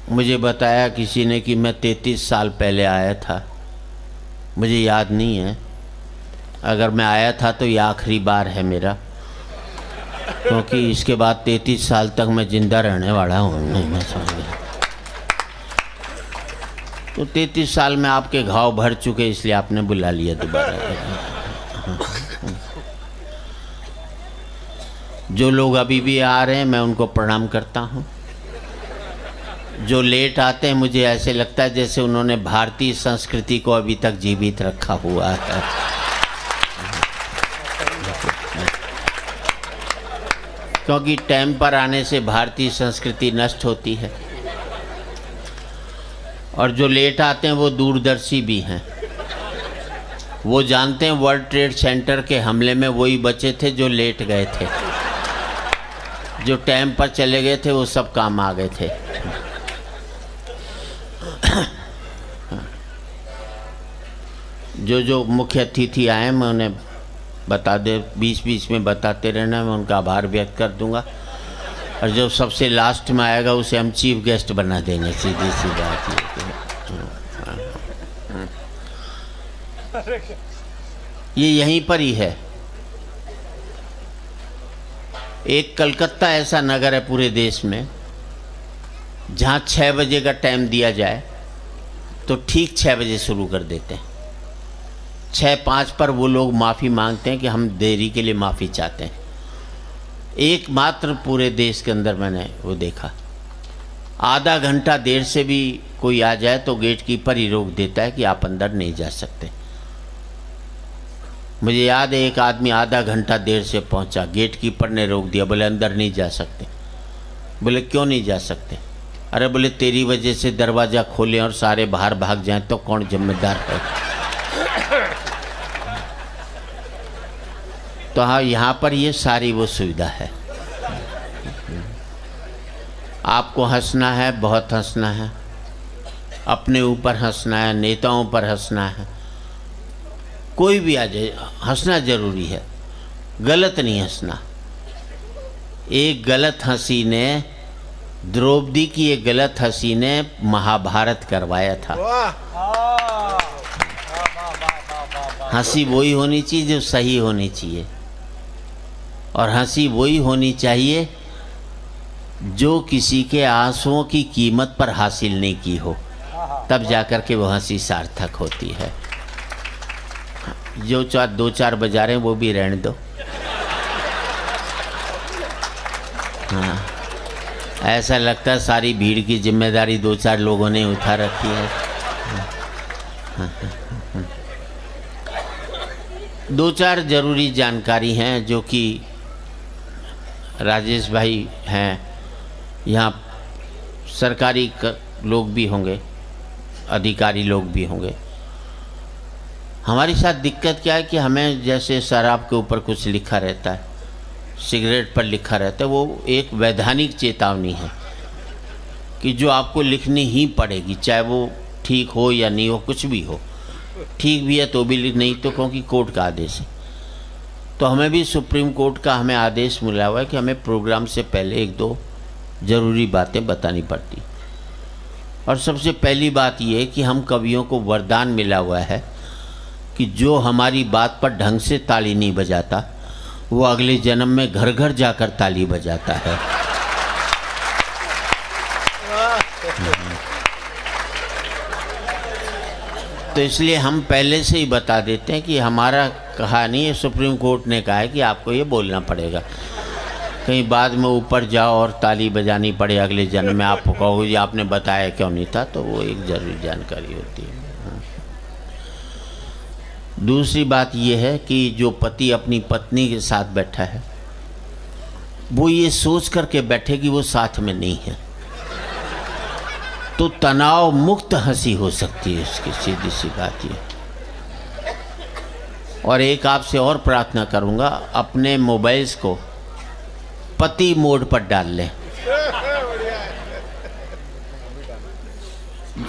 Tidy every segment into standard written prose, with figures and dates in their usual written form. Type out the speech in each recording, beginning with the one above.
मुझे बताया किसी ने कि मैं 33 साल पहले आया था। मुझे याद नहीं है, अगर मैं आया था तो ये आखिरी बार है मेरा, क्योंकि इसके बाद 33 साल तक मैं जिंदा रहने वाला हूँ। नहीं, मैं समझ गया। तो 33 साल में आपके घाव भर चुके, इसलिए आपने बुला लिया दोबारा। जो लोग अभी भी आ रहे हैं मैं उनको प्रणाम करता हूँ। जो लेट आते हैं मुझे ऐसे लगता है जैसे उन्होंने भारतीय संस्कृति को अभी तक जीवित रखा हुआ है। क्योंकि टाइम पर आने से भारतीय संस्कृति नष्ट होती है। और जो लेट आते हैं वो दूरदर्शी भी हैं। वो जानते हैं वर्ल्ड ट्रेड सेंटर के हमले में वही बचे थे जो लेट गए थे। जो टाइम पर चले गए थे वो सब काम आ गए थे। जो मुख्य अतिथि आए मैं उन्हें बता दे, बीच बीच में बताते रहना, मैं उनका आभार व्यक्त कर दूंगा। और जो सबसे लास्ट में आएगा उसे हम चीफ गेस्ट बना देंगे। सीधी सी बात ये यहीं पर ही है। एक कलकत्ता ऐसा नगर है पूरे देश में जहाँ 6 बजे का टाइम दिया जाए तो ठीक 6 बजे शुरू कर देते हैं। 6:05 पर वो लोग माफ़ी मांगते हैं कि हम देरी के लिए माफ़ी चाहते हैं। एकमात्र पूरे देश के अंदर मैंने वो देखा। आधा घंटा देर से भी कोई आ जाए तो गेट कीपर ही रोक देता है कि आप अंदर नहीं जा सकते। मुझे याद है एक आदमी आधा घंटा देर से पहुंचा, गेट कीपर ने रोक दिया, बोले अंदर नहीं जा सकते। बोले क्यों नहीं जा सकते? अरे बोले तेरी वजह से दरवाज़ा खोलें और सारे बाहर भाग जाएं तो कौन जिम्मेदार है? तो हाँ, यहाँ पर ये सारी वो सुविधा है। आपको हंसना है, बहुत हंसना है, अपने ऊपर हंसना है, नेताओं पर हंसना है, कोई भी आ जाए, हंसना जरूरी है, गलत नहीं हंसना। एक गलत हंसी ने, द्रौपदी की एक गलत हंसी ने महाभारत करवाया था। हंसी वही होनी चाहिए जो सही होनी चाहिए, और हंसी वही होनी चाहिए जो किसी के आंसुओं की कीमत पर हासिल नहीं की हो, तब जाकर के वो हंसी सार्थक होती है। जो 2-4 बजा रहे हैं वो भी रहने दो। हाँ, ऐसा लगता है सारी भीड़ की जिम्मेदारी 2-4 लोगों ने उठा रखी है। 2-4 जरूरी जानकारी हैं जो कि राजेश भाई हैं, यहाँ सरकारी लोग भी होंगे, अधिकारी लोग भी होंगे। हमारी साथ दिक्कत क्या है कि हमें जैसे शराब के ऊपर कुछ लिखा रहता है, सिगरेट पर लिखा रहता है, वो एक वैधानिक चेतावनी है कि जो आपको लिखनी ही पड़ेगी, चाहे वो ठीक हो या नहीं हो, कुछ भी हो। ठीक भी है तो भी लिख, नहीं तो क्योंकि कोर्ट का आदेश है। तो हमें भी सुप्रीम कोर्ट का हमें आदेश मिला हुआ है कि हमें प्रोग्राम से पहले 1-2 ज़रूरी बातें बतानी पड़ती। और सबसे पहली बात ये है कि हम कवियों को वरदान मिला हुआ है कि जो हमारी बात पर ढंग से ताली नहीं बजाता वो अगले जन्म में घर घर जाकर ताली बजाता है। तो इसलिए हम पहले से ही बता देते हैं कि हमारा कहा नहीं है, सुप्रीम कोर्ट ने कहा है कि आपको ये बोलना पड़ेगा। कहीं बाद में ऊपर जाओ और ताली बजानी पड़े अगले जन्म में, आप कहो जी आपने बताया क्यों नहीं था, तो वो एक जरूरी जानकारी होती है। दूसरी बात यह है कि जो पति अपनी पत्नी के साथ बैठा है वो ये सोच करके बैठे कि वो साथ में नहीं है, तो तनाव मुक्त हंसी हो सकती है उसकी, सीधी सी बात ये। और एक आपसे और प्रार्थना करूंगा, अपने मोबाइल्स को पति मोड पर डाल लें,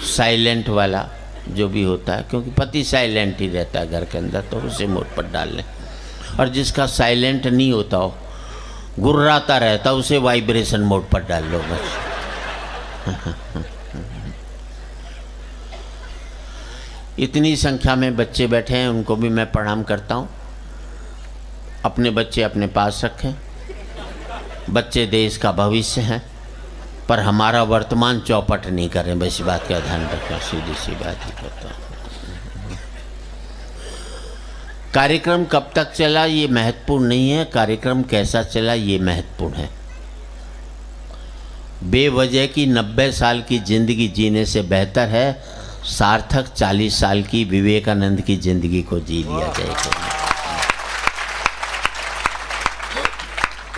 साइलेंट वाला जो भी होता है, क्योंकि पति साइलेंट ही रहता है घर के अंदर, तो उसे मोड पर डाल लें। और जिसका साइलेंट नहीं होता हो, गुर्राता रहता, उसे वाइब्रेशन मोड पर डाल लो बस। इतनी संख्या में बच्चे बैठे हैं, उनको भी मैं प्रणाम करता हूँ। अपने बच्चे अपने पास रखें। बच्चे देश का भविष्य हैं, पर हमारा वर्तमान चौपट नहीं करें, बस बात का ध्यान रखें। सीधी सी बात ही करता हूँ। कार्यक्रम कब तक चला ये महत्वपूर्ण नहीं है, कार्यक्रम कैसा चला ये महत्वपूर्ण है। बेवजह की 90 साल की जिंदगी जीने से बेहतर है सार्थक 40 साल की विवेकानंद की जिंदगी को जी लिया जाए।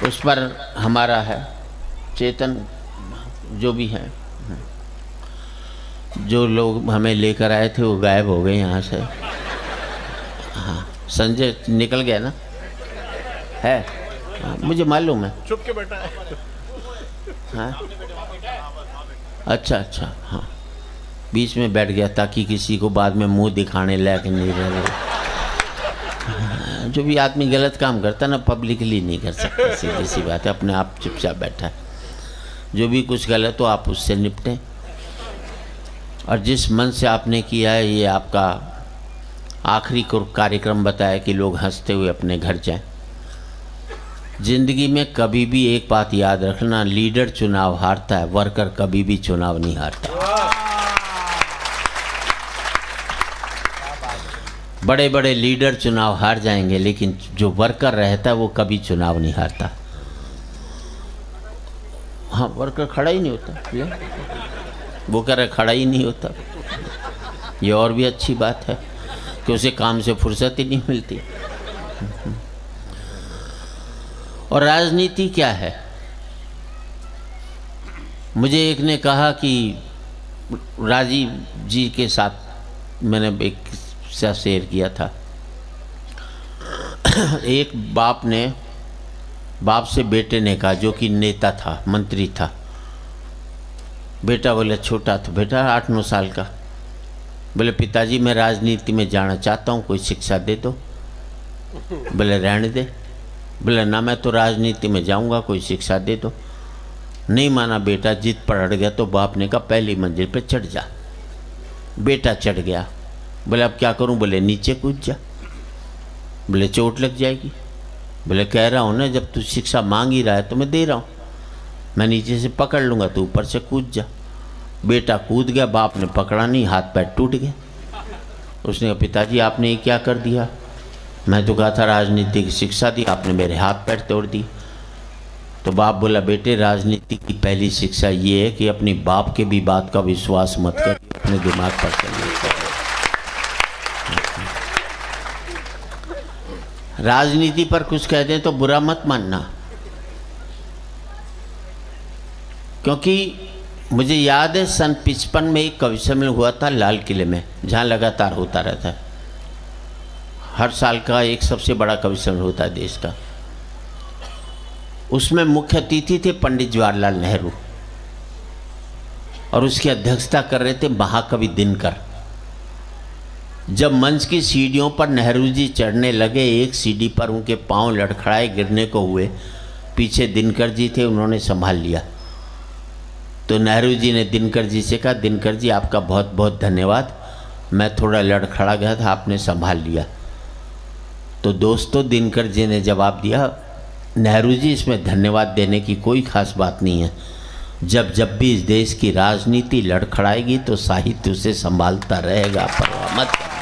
उस पर हमारा है चेतन, जो भी है, जो लोग हमें लेकर आए थे वो गायब हो गए यहाँ से। हाँ, संजय निकल गया ना, है? हाँ, मुझे मालूम है, चुप के बैठा है। हाँ, अच्छा अच्छा, हाँ, बीच में बैठ गया ताकि किसी को बाद में मुंह दिखाने लायक नहीं रहे। जो भी आदमी गलत काम करता ना पब्लिकली नहीं कर सकता, सीधी सी बात है। अपने आप चुपचाप बैठा है। जो भी कुछ गलत हो आप उससे निपटें, और जिस मन से आपने किया है ये आपका आखिरी कार्यक्रम बताया कि लोग हंसते हुए अपने घर जाएं। जिंदगी में कभी भी एक बात याद रखना, लीडर चुनाव हारता है, वर्कर कभी भी चुनाव नहीं हारता। बड़े बड़े लीडर चुनाव हार जाएंगे, लेकिन जो वर्कर रहता है वो कभी चुनाव नहीं हारता। हाँ, वर्कर खड़ा ही नहीं होता, वो कह रहे खड़ा ही नहीं होता। ये और भी अच्छी बात है कि उसे काम से फुर्सत ही नहीं मिलती। और राजनीति क्या है? मुझे एक ने कहा कि राजीव जी के साथ मैंने एक किस्सा शेयर किया था। एक बाप से बेटे ने कहा, जो कि नेता था, मंत्री था। बेटा बोले, छोटा था बेटा 8-9 साल का, बोले पिताजी मैं राजनीति में जाना चाहता हूँ, कोई शिक्षा दे दो। बोले रहने दे। बोले ना, मैं तो राजनीति में जाऊँगा, कोई शिक्षा दे दो। नहीं माना बेटा, जिद पर अड़ गया तो बाप ने कहा पहली मंजिल पे चढ़ जा। बेटा चढ़ गया। बोले अब क्या करूं? बोले नीचे कूद जा। बोले चोट लग जाएगी। बोले कह रहा हूं ना, जब तू शिक्षा मांग ही रहा है तो मैं दे रहा हूं, मैं नीचे से पकड़ लूँगा, तो ऊपर से कूद जा। बेटा कूद गया, बाप ने पकड़ा नहीं, हाथ पैर टूट गए। उसने कहा पिताजी आपने ये क्या कर दिया? मैं तो कहा था राजनीति की शिक्षा दी, आपने मेरे हाथ पैर तोड़ दी। तो बाप बोला बेटे, राजनीति की पहली शिक्षा ये है कि अपनी बाप के भी बात का विश्वास मत कर, अपने दिमाग पर चलिए। राजनीति पर कुछ कह दें तो बुरा मत मानना, क्योंकि मुझे याद है सन 55 में एक कवि सम्मेलन हुआ था लाल किले में, जहाँ लगातार होता रहता है। हर साल का एक सबसे बड़ा कवि सम्मेलन होता है देश का। उसमें मुख्य अतिथि थे पंडित जवाहरलाल नेहरू, और उसकी अध्यक्षता कर रहे थे महाकवि दिनकर। जब मंच की सीढ़ियों पर नेहरू जी चढ़ने लगे, एक सीढ़ी पर उनके पांव लड़खड़ाए, गिरने को हुए। पीछे दिनकर जी थे, उन्होंने संभाल लिया। तो नेहरू जी ने दिनकर जी से कहा, दिनकर जी आपका बहुत बहुत धन्यवाद, मैं थोड़ा लड़खड़ा गया था, आपने संभाल लिया। तो दोस्तों, दिनकर जी ने जवाब दिया, नेहरू जी इसमें धन्यवाद देने की कोई खास बात नहीं है। जब भी इस देश की राजनीति लड़खड़ाएगी तो साहित्य उसे संभालता रहेगा, परवाह मत करना।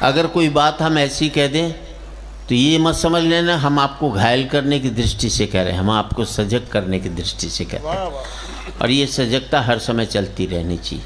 अगर कोई बात हम ऐसी कह दें तो ये मत समझ लेना हम आपको घायल करने की दृष्टि से कह रहे हैं, हम आपको सजग करने की दृष्टि से कहते हैं। और ये सजगता हर समय चलती रहनी चाहिए।